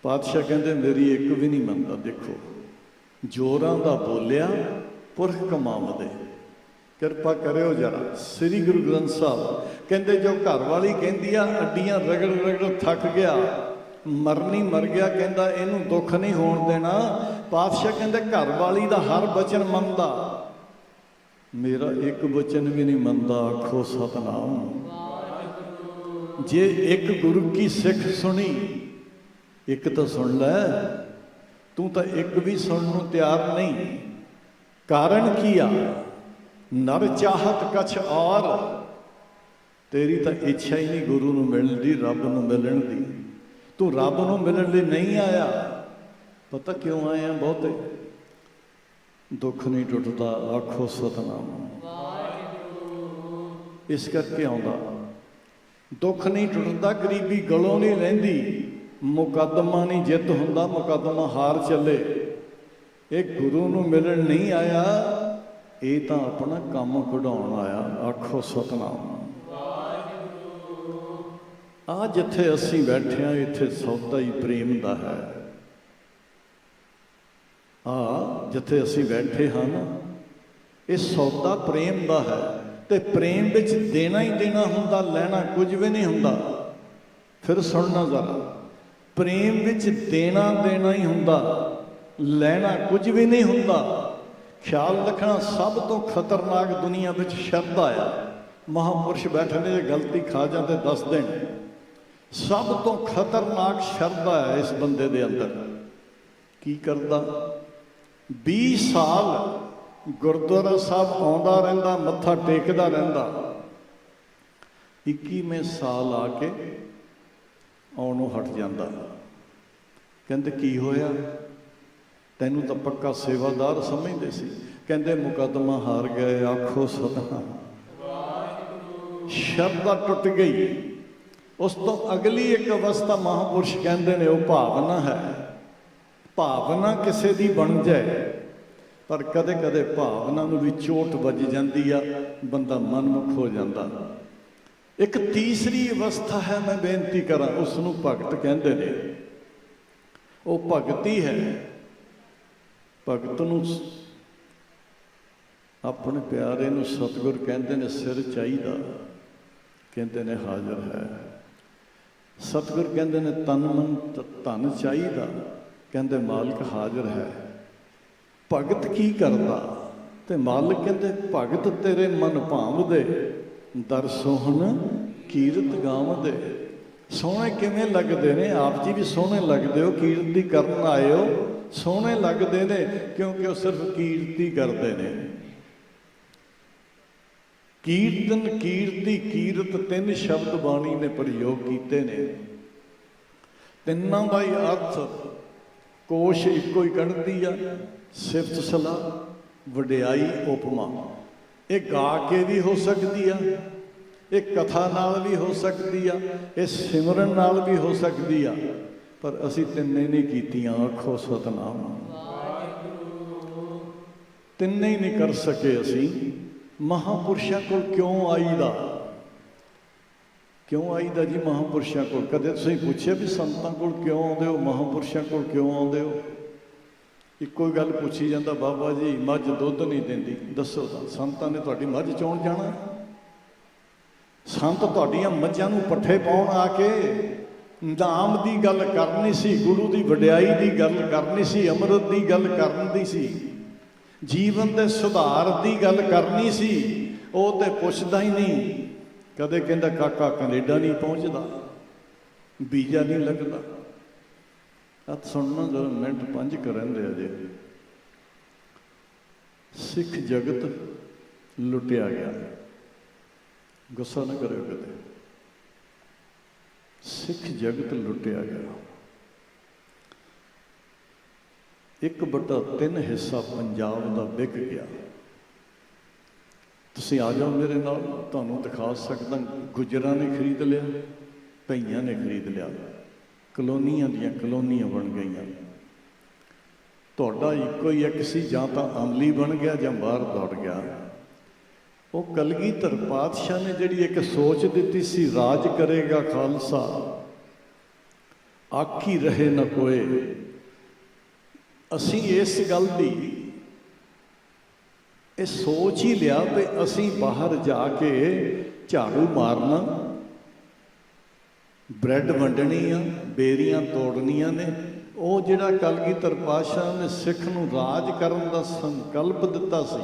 ਪਾਤਸ਼ਾਹ ਕਹਿੰਦੇ ਮੇਰੀ ਇੱਕ ਵੀ ਨਹੀਂ ਮੰਨਦਾ। ਦੇਖੋ ਜੋਰਾਂ ਦਾ ਬੋਲਿਆ ਪੁਰਖ ਕਮਾਵਦੇ। ਕਿਰਪਾ ਕਰਿਓ ਜਰਾ। ਸ੍ਰੀ ਗੁਰੂ ਗ੍ਰੰਥ ਸਾਹਿਬ ਕਹਿੰਦੇ ਜੋ ਘਰ ਵਾਲੀ ਕਹਿੰਦੀ ਆ ਅੱਡੀਆਂ ਰਗੜ ਰਗੜ ਥੱਕ ਗਿਆ, ਮਰਨੀ ਮਰ ਗਿਆ, ਕਹਿੰਦਾ ਇਹਨੂੰ ਦੁੱਖ ਨਹੀਂ ਹੋਣ ਦੇਣਾ। ਪਾਤਸ਼ਾਹ ਕਹਿੰਦੇ ਘਰ ਵਾਲੀ ਦਾ ਹਰ ਬਚਨ ਮੰਨਦਾ, ਮੇਰਾ ਇੱਕ ਬਚਨ ਵੀ ਨਹੀਂ ਮੰਨਦਾ। ਆਖੋ ਸਤਨਾਮ। ਜੇ ਇੱਕ ਗੁਰੂ ਕੀ ਸਿੱਖ ਸੁਣੀ, ਇੱਕ ਤਾਂ ਸੁਣ ਲੈ, ਤੂੰ ਤਾਂ ਇੱਕ ਵੀ ਸੁਣਨ ਨੂੰ ਤਿਆਰ ਨਹੀਂ। ਕਾਰਨ ਕੀ ਆ? ਨਰ ਚਾਹਤ ਕਛ ਔਰ, ਤੇਰੀ ਤਾਂ ਇੱਛਾ ਹੀ ਨਹੀਂ ਗੁਰੂ ਨੂੰ ਮਿਲਣ ਦੀ, ਰੱਬ ਨੂੰ ਮਿਲਣ ਦੀ। ਤੂੰ ਰੱਬ ਨੂੰ ਮਿਲਣ ਲਈ ਨਹੀਂ ਆਇਆ। ਪਤਾ ਕਿਉਂ ਆਇਆ? ਬਹੁਤੇ ਦੁੱਖ ਨਹੀਂ ਟੁੱਟਦਾ। ਆਖੋ ਸਤਨਾਮ। ਇਸ ਕਰਕੇ ਆਉਂਦਾ ਦੁੱਖ ਨਹੀਂ ਟੁੱਟਦਾ, ਗਰੀਬੀ ਗਲੋਂ ਨਹੀਂ ਰਹਿੰਦੀ, ਮੁਕੱਦਮਾ ਨਹੀਂ ਜਿੱਤ ਹੁੰਦਾ, ਮੁਕੱਦਮਾ ਹਾਰ ਚੱਲੇ। ਇਹ ਗੁਰੂ ਨੂੰ ਮਿਲਣ ਨਹੀਂ ਆਇਆ, ਇਹ ਤਾਂ ਆਪਣਾ ਕੰਮ ਕਢਾਉਣ ਆਇਆ। ਆਖੋ ਸਤਨਾਮ। ਆ ਜਿੱਥੇ ਅਸੀਂ ਬੈਠੇ ਹਾਂ ਇੱਥੇ ਸੌਦਾ ਹੀ ਪ੍ਰੇਮ ਦਾ ਹੈ। ਆ ਜਿੱਥੇ ਅਸੀਂ ਬੈਠੇ ਹਾਂ ਨਾ, ਇਹ ਸੌਦਾ ਪ੍ਰੇਮ ਦਾ ਹੈ। ਤੇ ਪ੍ਰੇਮ ਵਿੱਚ ਦੇਣਾ ਹੀ ਦੇਣਾ ਹੁੰਦਾ, ਲੈਣਾ ਕੁਝ ਵੀ ਨਹੀਂ ਹੁੰਦਾ। ਫਿਰ ਸੁਣਨਾ ਜ਼ਰਾ, ਪ੍ਰੇਮ ਵਿੱਚ ਦੇਣਾ ਦੇਣਾ ਹੀ ਹੁੰਦਾ, ਲੈਣਾ ਕੁਝ ਵੀ ਨਹੀਂ ਹੁੰਦਾ। ਖਿਆਲ ਰੱਖਣਾ, ਸਭ ਤੋਂ ਖਤਰਨਾਕ ਦੁਨੀਆ ਵਿੱਚ ਸ਼ਰਧਾ ਆ। ਮਹਾਂਪੁਰਸ਼ ਬੈਠੇ ਨੇ, ਜੇ ਗਲਤੀ ਖਾ ਜਾਂਦੇ ਦੱਸ ਦੇਣ। ਸਭ ਤੋਂ ਖਤਰਨਾਕ ਸ਼ਰਧਾ ਹੈ ਇਸ ਬੰਦੇ ਦੇ ਅੰਦਰ। ਕੀ ਕਰਦਾ? 20 ਸਾਲ ਗੁਰਦੁਆਰਾ ਸਾਹਿਬ ਆਉਂਦਾ ਰਹਿੰਦਾ, ਮੱਥਾ ਟੇਕਦਾ ਰਹਿੰਦਾ। 21ਵੇਂ ਸਾਲ ਆ ਕੇ ਆਉਣੋਂ ਹਟ ਜਾਂਦਾ। ਕਹਿੰਦੇ ਕੀ ਹੋਇਆ? ਤੈਨੂੰ ਤਾਂ ਪੱਕਾ ਸੇਵਾਦਾਰ ਸਮਝਦੇ ਸੀ। ਕਹਿੰਦੇ ਮੁਕੱਦਮਾ ਹਾਰ ਗਏ, ਆਖੋ ਸਤਿਨਾਮ। ਸ਼ਰਧਾ ਟੁੱਟ ਗਈ। ਉਸ ਤੋਂ ਅਗਲੀ ਇੱਕ ਅਵਸਥਾ ਮਹਾਂਪੁਰਸ਼ ਕਹਿੰਦੇ ਨੇ ਉਹ ਭਾਵਨਾ ਹੈ। ਭਾਵਨਾ ਕਿਸੇ ਦੀ ਬਣ ਜਾਏ, ਪਰ ਕਦੇ ਕਦੇ ਭਾਵਨਾ ਨੂੰ ਵੀ ਚੋਟ ਵੱਜ ਜਾਂਦੀ ਆ, ਬੰਦਾ ਮਨਮੁਖ ਹੋ ਜਾਂਦਾ। ਇੱਕ ਤੀਸਰੀ ਅਵਸਥਾ ਹੈ, ਮੈਂ ਬੇਨਤੀ ਕਰਾਂ, ਉਸ ਨੂੰ ਭਗਤ ਕਹਿੰਦੇ ਨੇ। ਉਹ ਭਗਤੀ ਹੈ। ਭਗਤ ਨੂੰ, ਆਪਣੇ ਪਿਆਰੇ ਨੂੰ ਸਤਿਗੁਰ ਕਹਿੰਦੇ ਨੇ ਸਿਰ ਚਾਹੀਦਾ, ਕਹਿੰਦੇ ਨੇ ਹਾਜ਼ਰ ਹੈ। ਸਤਿਗੁਰ ਕਹਿੰਦੇ ਨੇ ਤਨ ਮਨ ਧਨ ਚਾਹੀਦਾ, ਕਹਿੰਦੇ ਮਾਲਕ ਹਾਜ਼ਰ ਹੈ। ਭਗਤ ਕੀ ਕਰਦਾ? ਤੇ ਮਾਲਕ ਕਹਿੰਦੇ ਭਗਤ ਤੇਰੇ ਮਨ ਭਾਵਦੇ, ਦਰ ਸੋਹਣ ਕੀਰਤ ਗਾਵਦੇ। ਸੋਹਣੇ ਕਿਵੇਂ ਲੱਗਦੇ ਨੇ? ਆਪ ਜੀ ਵੀ ਸੋਹਣੇ ਲੱਗਦੇ ਹੋ, ਕੀਰਤੀ ਕਰਨ ਆਏ ਹੋ, ਸੋਹਣੇ ਲੱਗਦੇ ਨੇ ਕਿਉਂਕਿ ਉਹ ਸਿਰਫ ਕੀਰਤੀ ਕਰਦੇ ਨੇ। ਕੀਰਤਨ, ਕੀਰਤੀ, ਕੀਰਤ, 3 ਸ਼ਬਦ ਬਾਣੀ ਨੇ ਪ੍ਰਯੋਗ ਕੀਤੇ ਨੇ। ਤਿੰਨਾਂ ਦਾ ਹੀ ਅਰਥ ਕੋਸ਼ ਇੱਕੋ ਹੀ ਕੱਢਦੀ ਆ, ਸਿਫਤ ਸਲਾਹ, ਵਡਿਆਈ, ਉਪਮਾ। ਇਹ ਗਾ ਕੇ ਵੀ ਹੋ ਸਕਦੀ ਆ, ਇਹ ਕਥਾ ਨਾਲ ਵੀ ਹੋ ਸਕਦੀ ਆ, ਇਹ ਸਿਮਰਨ ਨਾਲ ਵੀ ਹੋ ਸਕਦੀ ਆ, ਪਰ ਅਸੀਂ ਤਿੰਨੇ ਨਹੀਂ ਕੀਤੀਆਂ। ਆਖੋ ਸਤਿਨਾਮ। ਤਿੰਨੇ ਹੀ ਨਹੀਂ ਕਰ ਸਕੇ ਅਸੀਂ। ਮਹਾਂਪੁਰਸ਼ਾਂ ਕੋਲ ਕਿਉਂ ਆਈਦਾ? ਕਿਉਂ ਆਈਦਾ ਜੀ ਮਹਾਂਪੁਰਸ਼ਾਂ ਕੋਲ? ਕਦੇ ਤੁਸੀਂ ਪੁੱਛਿਆ ਵੀ ਸੰਤਾਂ ਕੋਲ ਕਿਉਂ ਆਉਂਦੇ ਹੋ, ਮਹਾਂਪੁਰਸ਼ਾਂ ਕੋਲ ਕਿਉਂ ਆਉਂਦੇ ਹੋ? ਇੱਕੋ ਹੀ ਗੱਲ ਪੁੱਛੀ ਜਾਂਦਾ, ਬਾਬਾ ਜੀ ਮੱਝ ਦੁੱਧ ਨਹੀਂ ਦਿੰਦੀ, ਦੱਸੋ ਤਾਂ ਸੰਤਾਂ ਨੇ ਤੁਹਾਡੀ ਮੱਝ ਚੋਣ ਜਾਣਾ? ਸੰਤ ਤੁਹਾਡੀਆਂ ਮੱਝਾਂ ਨੂੰ ਪੱਠੇ ਪਾਉਣ ਆ ਕੇ ਨਾਮ ਦੀ ਗੱਲ ਕਰਨੀ ਸੀ, ਗੁਰੂ ਦੀ ਵਡਿਆਈ ਦੀ ਗੱਲ ਕਰਨੀ ਸੀ, ਅੰਮ੍ਰਿਤ ਦੀ ਗੱਲ ਕਰਨੀ ਸੀ, ਜੀਵਨ ਦੇ ਸੁਧਾਰ ਦੀ ਗੱਲ ਕਰਨੀ ਸੀ। ਉਹ ਤੇ ਪੁੱਛਦਾ ਹੀ ਨਹੀਂ। ਕਦੇ ਕਹਿੰਦਾ ਕਾਕਾ ਕੈਨੇਡਾ ਨਹੀਂ ਪਹੁੰਚਦਾ, ਵੀਜ਼ਾ ਨਹੀਂ ਲੱਗਦਾ। ਆ ਸੁਣਨਾ ਜਦੋਂ ਮਿੰਟ 5 ਕਰਨ ਦੇ ਅਜੇ। ਸਿੱਖ ਜਗਤ ਲੁੱਟਿਆ ਗਿਆ। ਗੁੱਸਾ ਨਾ ਕਰਿਓ ਕਦੇ। ਸਿੱਖ ਜਗਤ ਲੁੱਟਿਆ ਗਿਆ। 1/3 ਹਿੱਸਾ ਪੰਜਾਬ ਦਾ ਵਿਕ ਗਿਆ। ਤੁਸੀਂ ਆ ਜਾਓ ਮੇਰੇ ਨਾਲ, ਤੁਹਾਨੂੰ ਦਿਖਾ ਸਕਦਾ। ਗੁੱਜਰਾਂ ਨੇ ਖਰੀਦ ਲਿਆ, ਭਈਆਂ ਨੇ ਖਰੀਦ ਲਿਆ, ਕਲੋਨੀਆਂ ਦੀਆਂ ਕਲੋਨੀਆਂ ਬਣ ਗਈਆਂ। ਤੁਹਾਡਾ ਇੱਕੋ ਹੀ ਇੱਕ ਸੀ, ਜਾਂ ਤਾਂ ਅਮਲੀ ਬਣ ਗਿਆ ਜਾਂ ਬਾਹਰ ਦੌੜ ਗਿਆ। ਉਹ ਕਲਗੀਧਰ ਪਾਤਸ਼ਾਹ ਨੇ ਜਿਹੜੀ ਇੱਕ ਸੋਚ ਦਿੱਤੀ ਸੀ, ਰਾਜ ਕਰੇਗਾ ਖਾਲਸਾ, ਆਖੀ ਰਹੇ ਨਾ ਕੋਏ। ਅਸੀਂ ਇਸ ਗੱਲ ਦੀ ਇਹ ਸੋਚ ਹੀ ਲਿਆ ਵੀ ਅਸੀਂ ਬਾਹਰ ਜਾ ਕੇ ਝਾੜੂ ਮਾਰਨਾ, ਬ੍ਰੈਡ ਵੰਡਣੀ ਆ, ਬੇਰੀਆਂ ਤੋੜਨੀਆਂ ਨੇ। ਉਹ ਜਿਹੜਾ ਕਲਗੀਧਰ ਪਾਤਸ਼ਾਹ ਨੇ ਸਿੱਖ ਨੂੰ ਰਾਜ ਕਰਨ ਦਾ ਸੰਕਲਪ ਦਿੱਤਾ ਸੀ,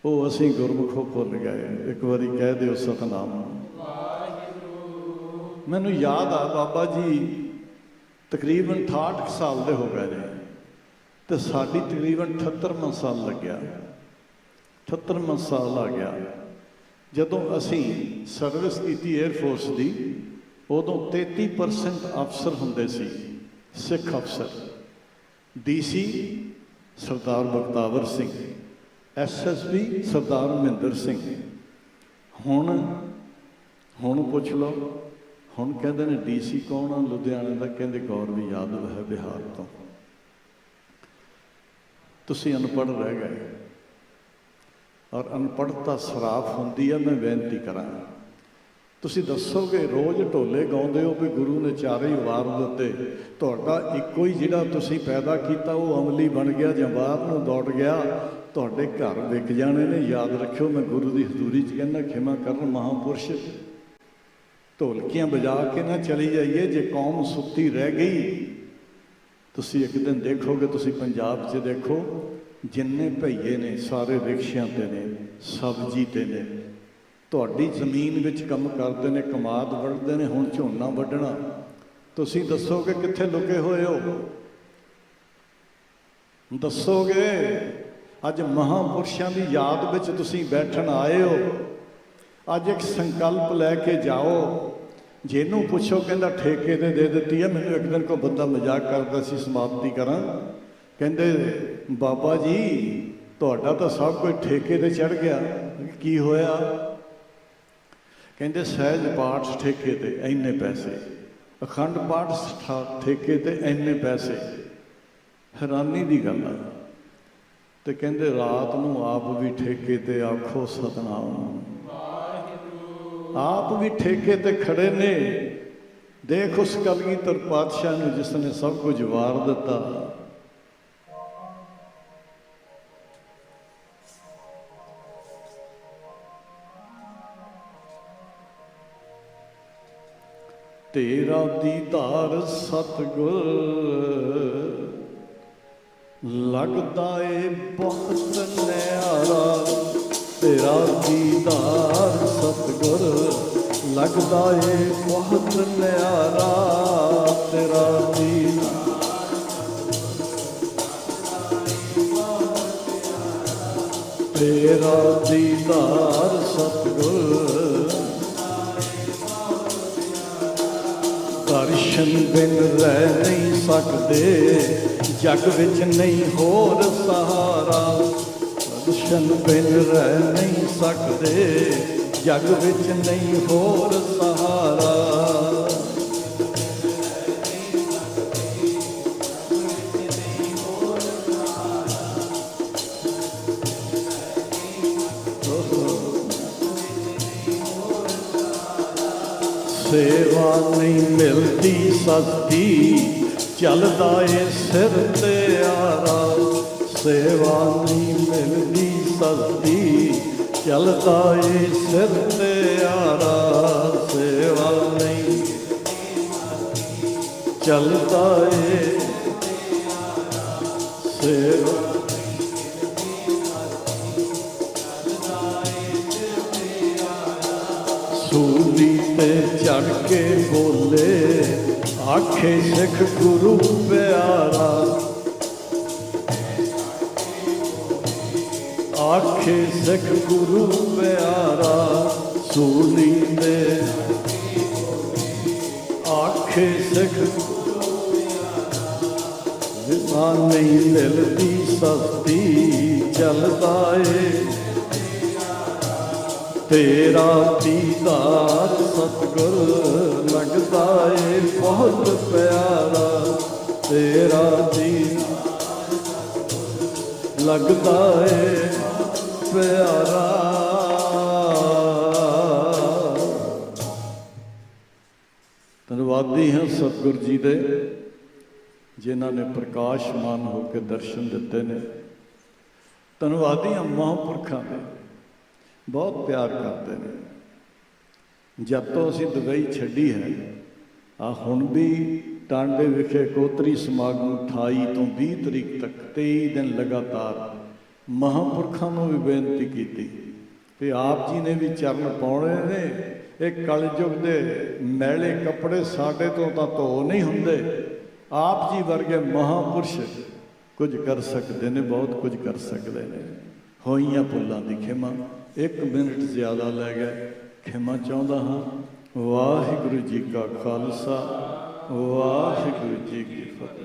ਉਹ ਅਸੀਂ ਗੁਰਮੁਖੋਂ ਭੁੱਲ ਗਏ। ਇੱਕ ਵਾਰੀ ਕਹਿ ਦਿਓ ਸਤਿਨਾਮ। ਮੈਨੂੰ ਯਾਦ ਆ, ਬਾਬਾ ਜੀ ਤਕਰੀਬਨ 68 ਸਾਲ ਦੇ ਹੋ ਗਏ ਨੇ, ਤੇ ਸਾਡੀ ਤਕਰੀਬਨ 78ਵਾਂ ਸਾਲ ਲੱਗਿਆ। 78ਵਾਂ ਸਾਲ ਆ ਗਿਆ ਜਦੋਂ ਅਸੀਂ ਸਰਵਿਸ ਕੀਤੀ ਏਅਰਫੋਰਸ ਦੀ। ਉਦੋਂ 33% ਅਫਸਰ ਹੁੰਦੇ ਸੀ, ਸਿੱਖ ਅਫਸਰ। DC ਸਰਦਾਰ ਬਖਤਾਵਰ ਸਿੰਘ, SSP ਸਰਦਾਰ ਮਹਿੰਦਰ ਸਿੰਘ। ਹੁਣ ਪੁੱਛ ਲਓ, ਹੁਣ ਕਹਿੰਦੇ ਨੇ DC ਕੌਣ ਆ? ਲੁਧਿਆਣੇ ਦਾ, ਕਹਿੰਦੇ ਗੌਰਵ ਯਾਦਵ ਹੈ ਬਿਹਾਰ ਤੋਂ। ਤੁਸੀਂ ਅਨਪੜ੍ਹ ਰਹਿ ਗਏ, ਔਰ ਅਨਪੜ੍ਹਤਾ ਸਰਾਪ ਹੁੰਦੀ ਹੈ। ਮੈਂ ਬੇਨਤੀ ਕਰਾਂ, ਤੁਸੀਂ ਦੱਸੋਗੇ ਰੋਜ਼ ਢੋਲੇ ਗਾਉਂਦੇ ਹੋ ਵੀ ਗੁਰੂ ਨੇ ਚਾਰੇ ਹੀ ਵਾਰ ਦਿੱਤੇ, ਤੁਹਾਡਾ ਇੱਕੋ ਹੀ ਜਿਹੜਾ ਤੁਸੀਂ ਪੈਦਾ ਕੀਤਾ ਉਹ ਅਮਲੀ ਬਣ ਗਿਆ ਜਾਂ ਬਾਹਰ ਨੂੰ ਦੌੜ ਗਿਆ, ਤੁਹਾਡੇ ਘਰ ਵਿਕ ਜਾਣੇ ਨੇ। ਯਾਦ ਰੱਖਿਓ, ਮੈਂ ਗੁਰੂ ਦੀ ਹਜ਼ੂਰੀ 'ਚ ਕਹਿੰਦਾ, ਖਿਮਾ ਕਰਨ ਮਹਾਂਪੁਰਸ਼, ਢੋਲਕੀਆਂ ਵਜਾ ਕੇ ਨਾ ਚਲੀ ਜਾਈਏ। ਜੇ ਕੌਮ ਸੁੱਤੀ ਰਹਿ ਗਈ, ਤੁਸੀਂ ਇੱਕ ਦਿਨ ਦੇਖੋਗੇ, ਤੁਸੀਂ ਪੰਜਾਬ 'ਚ ਦੇਖੋ, ਜਿੰਨੇ ਭਈਏ ਨੇ ਸਾਰੇ ਰਿਕਸ਼ਿਆਂ ਤੇ ਨੇ, ਸਬਜ਼ੀ ਤੇ ਨੇ, ਤੁਹਾਡੀ ਜ਼ਮੀਨ ਵਿੱਚ ਕੰਮ ਕਰਦੇ ਨੇ, ਕਮਾਦ ਵੱਢਦੇ ਨੇ। ਹੁਣ ਝੋਨਾ ਵੱਢਣਾ, ਤੁਸੀਂ ਦੱਸੋਗੇ ਕਿੱਥੇ ਲੁਕੇ ਹੋਏ ਹੋ? ਦੱਸੋਗੇ? ਅੱਜ ਮਹਾਂਪੁਰਸ਼ਾਂ ਦੀ ਯਾਦ ਵਿੱਚ ਤੁਸੀਂ ਬੈਠਣ ਆਏ ਹੋ। ਅੱਜ ਇੱਕ ਸੰਕਲਪ ਲੈ ਕੇ ਜਾਓ। ਜਿਹਨੂੰ ਪੁੱਛੋ ਕਹਿੰਦਾ ਠੇਕੇ ਤੇ ਦੇ ਦਿੱਤੀ ਹੈ। ਮੈਨੂੰ ਇੱਕ ਦਿਨ ਕੋਈ ਬੰਦਾ ਮਜ਼ਾਕ ਕਰਦਾ ਸੀ, ਸਮਾਪਤੀ ਕਰਾਂ, ਕਹਿੰਦੇ ਬਾਬਾ ਜੀ ਤੁਹਾਡਾ ਤਾਂ ਸਭ ਕੁਝ ਠੇਕੇ ਤੇ ਚੜ੍ਹ ਗਿਆ। ਕੀ ਹੋਇਆ? ਕਹਿੰਦੇ ਸਹਿਜ ਪਾਠ ਠੇਕੇ ਤੇ ਇੰਨੇ ਪੈਸੇ, ਅਖੰਡ ਪਾਠ ਠੇਕੇ ਤੇ ਇੰਨੇ ਪੈਸੇ। ਹੈਰਾਨੀ ਦੀ ਗੱਲ ਆ। ਤੇ ਕਹਿੰਦੇ ਰਾਤ ਨੂੰ ਆਪ ਵੀ ਠੇਕੇ ਤੇ ਆਖੋ ਸਤਨਾਮ। ਆਪ ਵੀ ਠੇਕੇ ਤੇ ਖੜੇ ਨੇ। ਦੇਖ ਉਸ ਕਲਗੀਧਰ ਪਾਤਸ਼ਾਹ ਨੂੰ ਜਿਸ ਨੇ ਸਭ ਕੁਝ ਵਾਰ ਦਿੱਤਾ। ਤੇਰਾ ਦੀਦਾਰ ਸਤਿਗੁਰ ਲੱਗਦਾ ਏ ਬਹੁਤ ਨਿਆਰਾ। ਤੇਰਾ ਦੀਦਾਰ ਸਤਿਗੁਰ ਲੱਗਦਾ ਏ ਬਹੁਤ ਨਿਆਰਾ। ਤੇਰਾ ਦੀਦਾਰ ਤੇਰਾ ਦੀਦਾਰ ਸਤਿਗੁਰ ਦਰਸ਼ਨ ਬਿਨ ਰਹਿ ਨਹੀਂ ਸਕਦੇ। ਜਗ ਵਿੱਚ ਨਹੀਂ ਹੋਰ ਸਹਾਰਾ। ਦਰਸ਼ਨ ਬਿਨ ਰਹਿ ਨਹੀਂ ਸਕਦੇ। ਜਗ ਵਿੱਚ ਨਹੀਂ ਹੋਰ ਸਹਾਰਾ। ਸੇਵਾ ਨਹੀਂ ਮਿਲਦੀ ਸਸਤੀ, ਚੱਲਦਾ ਏ ਸਿਰ ਤੇ ਆਰਾ। ਸੇਵਾ ਨਹੀਂ ਮਿਲਦੀ ਸਸਤੀ, ਚੱਲਦਾ ਏ ਸਿਰ ਤੇ ਆਰਾ। ਸੇਵਾ ਨਹੀਂ ਚੱਲਦਾ ਏ ਸੇਵਾ। ਸੂਲੀ ਤੇ ਚੜ ਕੇ ਬੋਲੇ ਆਖੇ ਸਿੱਖ ਗੁਰੂ ਪਿਆਰਾ। ਆਖੇ ਸਿੱਖ ਗੁਰੂ ਪਿਆਰਾ। ਸੂਲੀ ਤੇ ਆਖੇ ਸਿੱਖ ਵਿਸਾਂ ਨਹੀਂ ਮਿਲਦੀ ਸਸਤੀ, ਚੱਲਦਾ ਏ ਤੇਰਾ ਦੀਦਾਰ ਸਤਿਗੁਰ ਲੱਗਦਾ ਏ ਬਹੁਤ ਪਿਆਰਾ। ਤੇਰਾ ਦੀਦਾਰ ਲੱਗਦਾ ਏ ਪਿਆਰਾ। ਧੰਨਵਾਦੀ ਹਾਂ ਸਤਿਗੁਰ ਜੀ ਦੇ, ਜਿਨ੍ਹਾਂ ਨੇ ਪ੍ਰਕਾਸ਼ਮਾਨ ਹੋ ਕੇ ਦਰਸ਼ਨ ਦਿੱਤੇ ਨੇ। ਧੰਨਵਾਦੀ ਹਾਂ ਮਹਾਂਪੁਰਖਾਂ ਦੇ, ਬਹੁਤ ਪਿਆਰ ਕਰਦੇ ਨੇ। ਜਦ ਤੋਂ ਅਸੀਂ ਦੁਬਈ ਛੱਡੀ ਹੈ, ਆ ਹੁਣ ਵੀ ਟਾਂਡੇ ਵਿਖੇ ਕੋਤਰੀ ਸਮਾਗਮ 28 ਤੋਂ 20 ਤਰੀਕ ਤੱਕ 23 ਦਿਨ ਲਗਾਤਾਰ ਮਹਾਂਪੁਰਖਾਂ ਨੂੰ ਵੀ ਬੇਨਤੀ ਕੀਤੀ ਕਿ ਆਪ ਜੀ ਨੇ ਵੀ ਚਰਨ ਪਾਉਣੇ ਨੇ। ਇਹ ਕਲਯੁਗ ਦੇ ਮੈਲੇ ਕੱਪੜੇ ਸਾਡੇ ਤੋਂ ਤਾਂ ਧੋ ਨਹੀਂ ਹੁੰਦੇ। ਆਪ ਜੀ ਵਰਗੇ ਮਹਾਂਪੁਰਸ਼ ਕੁਝ ਕਰ ਸਕਦੇ ਨੇ, ਬਹੁਤ ਕੁਝ ਕਰ ਸਕਦੇ ਨੇ। ਹੋਈਆਂ ਭੁੱਲਾਂ ਦੀ ਖਿਮਾ। 1 ਮਿੰਟ ਜ਼ਿਆਦਾ ਲੈ ਗਏ, ਖਿਮਾ ਚਾਹੁੰਦਾ ਹਾਂ। ਵਾਹਿਗੁਰੂ ਜੀ ਕਾ ਖਾਲਸਾ, ਵਾਹਿਗੁਰੂ ਜੀ ਕੀ ਫਤਿਹ।